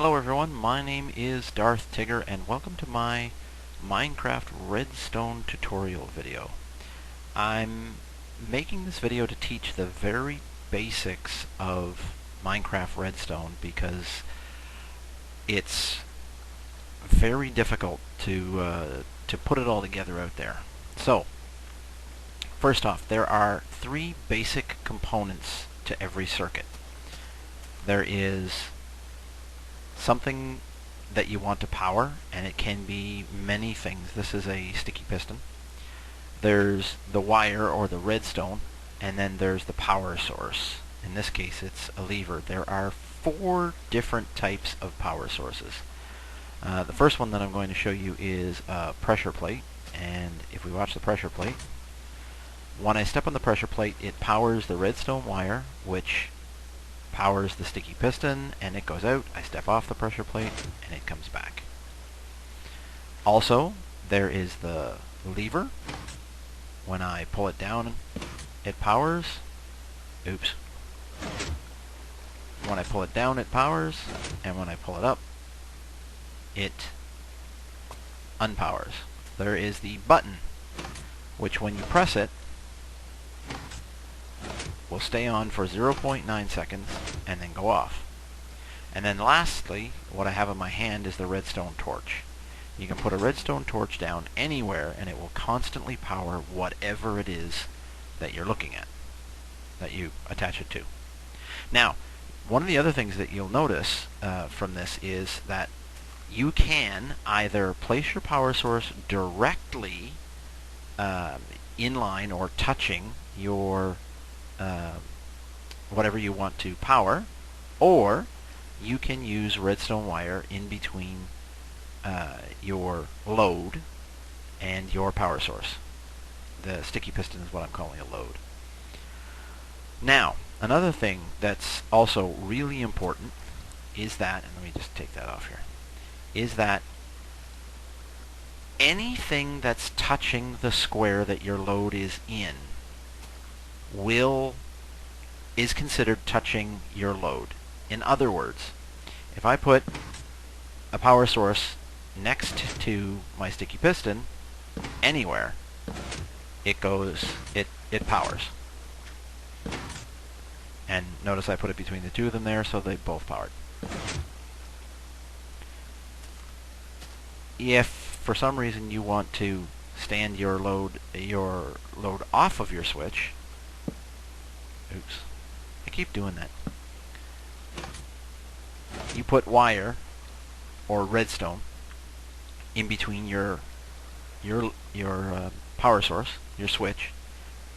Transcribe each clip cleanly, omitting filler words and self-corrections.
Hello everyone, my name is Darth Tigger and welcome to my Minecraft Redstone tutorial video. I'm making this video to teach the very basics of Minecraft Redstone because it's very difficult to put it all together out there. So, first off, there are three basic components to every circuit. There is something that you want to power, and it can be many things. This is a sticky piston. There's the wire or the redstone, and then there's the power source. In this case, it's a lever. There are four different types of power sources. The first one that I'm going to show you is a pressure plate, and if we watch the pressure plate, when I step on the pressure plate, it powers the redstone wire, which powers the sticky piston, and it goes out. I step off the pressure plate and it comes back. Also, there is the lever. When I pull it down, it powers. Oops. When I pull it down, it powers, and when I pull it up, it unpowers. There is the button, which when you press it, will stay on for 0.9 seconds and then go off. And then lastly, what I have in my hand is the redstone torch. You can put a redstone torch down anywhere and it will constantly power whatever it is that you're looking at, that you attach it to. Now, one of the other things that you'll notice from this is that you can either place your power source directly in line or touching your whatever you want to power, or you can use redstone wire in between your load and your power source. The sticky piston is what I'm calling a load. Now, another thing that's also really important is that, and let me just take that off here, is that anything that's touching the square that your load is in is considered touching your load. In other words, if I put a power source next to my sticky piston, anywhere, it powers. And notice I put it between the two of them there, so they both powered. If for some reason you want to stand your load off of your switch, oops, I keep doing that. You put wire or redstone in between your power source, your switch,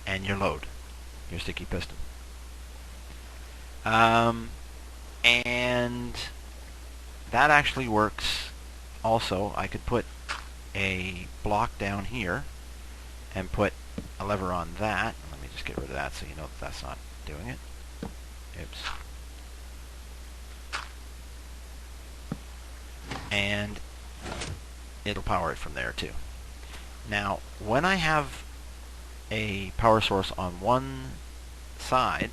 and your load, your sticky piston. And that actually works also. I could put a block down here and put a lever on that. Let me just get rid of that so you know that that's not doing it. Oops. And it'll power it from there too. Now, when I have a power source on one side,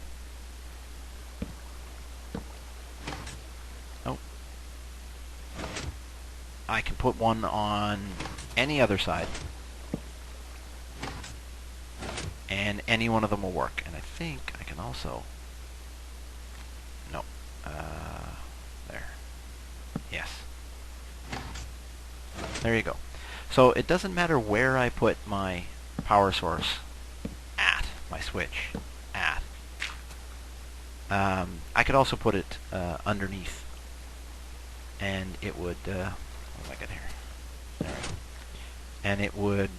I can put one on any other side, and any one of them will work. And I think I can also, no, there, yes, there you go. So it doesn't matter where I put my power source at, my switch at. I could also put it underneath, and it would, what have I got here? There we go. And it would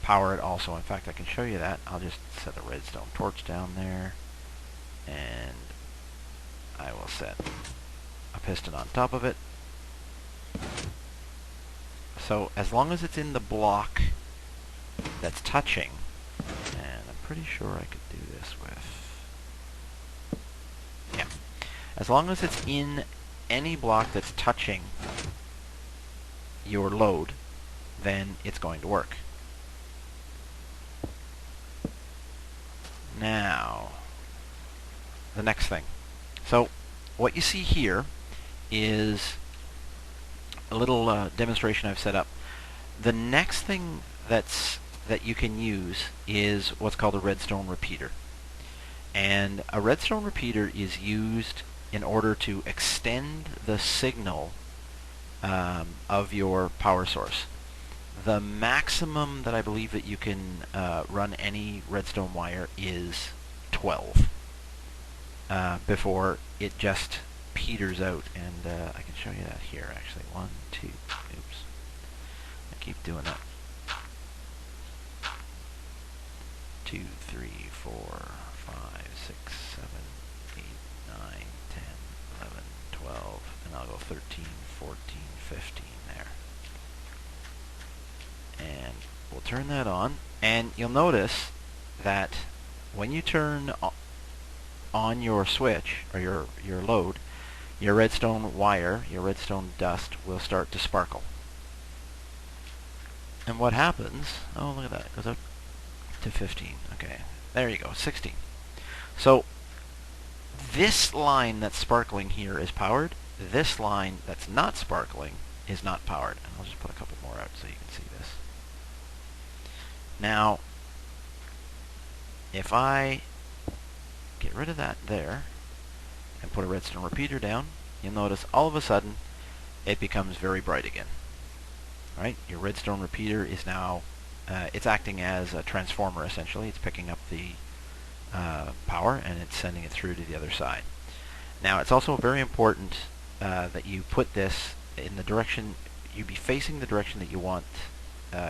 power it also. In fact, I can show you that. I'll just set a redstone torch down there, and I will set a piston on top of it. So as long as it's in the block that's touching, and I'm pretty sure I could do this with, yeah, as long as it's in any block that's touching your load, then it's going to work. Now, the next thing. So what you see here is a little demonstration I've set up. The next thing that you can use is what's called a redstone repeater. And a redstone repeater is used in order to extend the signal of your power source. The maximum that I believe that you can run any redstone wire is 12 before it just peters out. And I can show you that here actually. 1, 2, oops. I keep doing that. 2, 3, 4, 5, 6, 7, 8, 9, 10, 11, 12, and I'll go 13, 14, 15 there. And we'll turn that on, and you'll notice that when you turn on your switch, or your load, your redstone wire, your redstone dust will start to sparkle. And what happens, oh look at that, it goes up to 15, okay, there you go, 16. So this line that's sparkling here is powered, this line that's not sparkling is not powered. And I'll just put a couple more out so you can see this. Now, if I get rid of that there and put a redstone repeater down, you'll notice all of a sudden it becomes very bright again. All right, your redstone repeater is now it's acting as a transformer essentially. It's picking up the power and it's sending it through to the other side. Now it's also very important that you put this in the direction, you be facing the direction that you want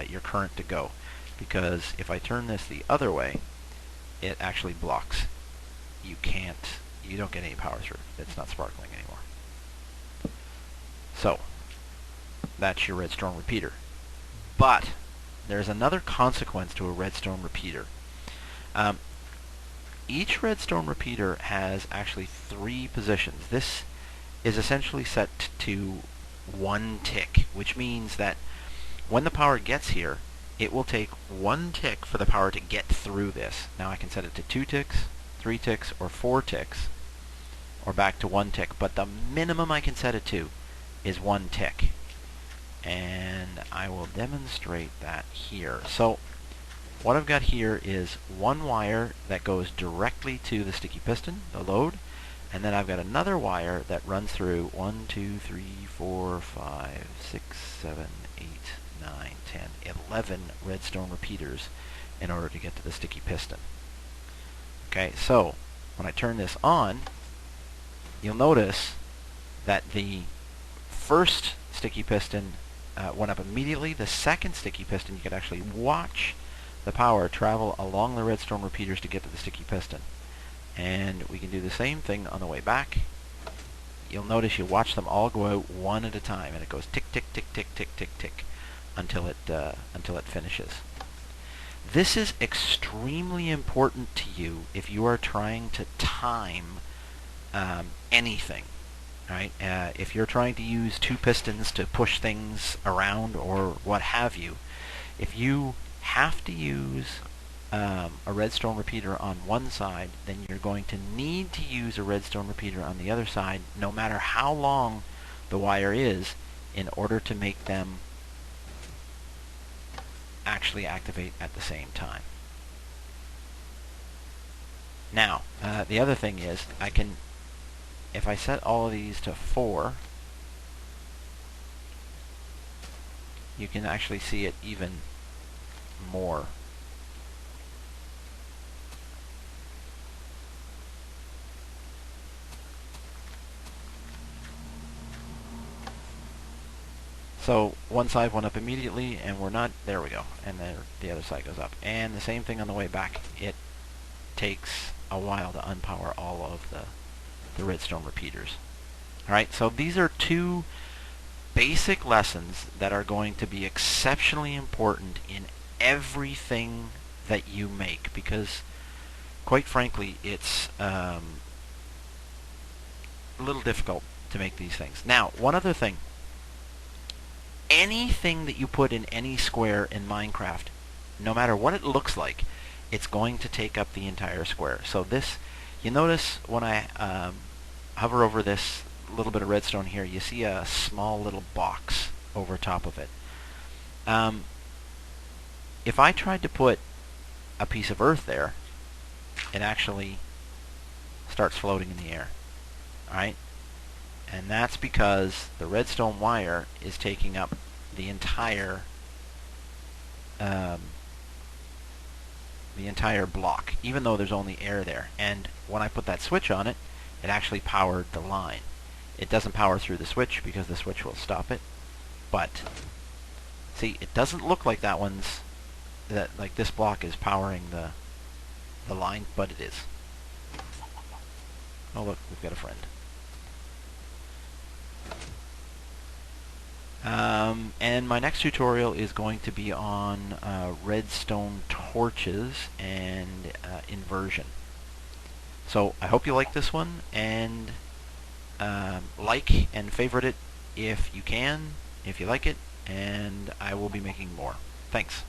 your current to go, because if I turn this the other way, it actually blocks. You don't get any power through. It's not sparkling anymore. So that's your redstone repeater. But there's another consequence to a redstone repeater. Each redstone repeater has actually 3 positions. This is essentially set to 1 tick, which means that when the power gets here, it will take 1 tick for the power to get through this. Now I can set it to 2 ticks, 3 ticks, or 4 ticks, or back to 1 tick, but the minimum I can set it to is 1 tick. And I will demonstrate that here. So what I've got here is 1 wire that goes directly to the sticky piston, the load, and then I've got another wire that runs through 1, 2, 3, 4, 5, 6, 7, 8, 9, 10, 11 redstone repeaters in order to get to the sticky piston. Okay, so when I turn this on, you'll notice that the first sticky piston went up immediately. The second sticky piston, you could actually watch the power travel along the redstone repeaters to get to the sticky piston. And we can do the same thing on the way back. You'll notice you watch them all go out one at a time, and it goes tick, tick, tick, tick, tick, tick, tick, until it finishes. This is extremely important to you if you are trying to time anything. Right? If you're trying to use 2 pistons to push things around or what have you, if you have to use a redstone repeater on one side, then you're going to need to use a redstone repeater on the other side, no matter how long the wire is, in order to make them actually activate at the same time. Now, the other thing is, if I set all of these to 4, you can actually see it even more. So one side went up immediately, and we're not, there we go, and then the other side goes up. And the same thing on the way back. It takes a while to unpower all of the redstone repeaters. Alright, so these are 2 basic lessons that are going to be exceptionally important in everything that you make, because quite frankly it's a little difficult to make these things. Now, one other thing. Anything that you put in any square in Minecraft, no matter what it looks like, it's going to take up the entire square. So this, you notice when I hover over this little bit of redstone here, you see a small little box over top of it. If I tried to put a piece of earth there, it actually starts floating in the air. Alright? And that's because the redstone wire is taking up the entire block, even though there's only air there. And when I put that switch on it, it actually powered the line. It doesn't power through the switch because the switch will stop it. But see, it doesn't look like like this block is powering the line, but it is. Oh look, we've got a friend. And my next tutorial is going to be on redstone torches and inversion. So I hope you like this one, and like and favorite it if you can, if you like it, and I will be making more. Thanks.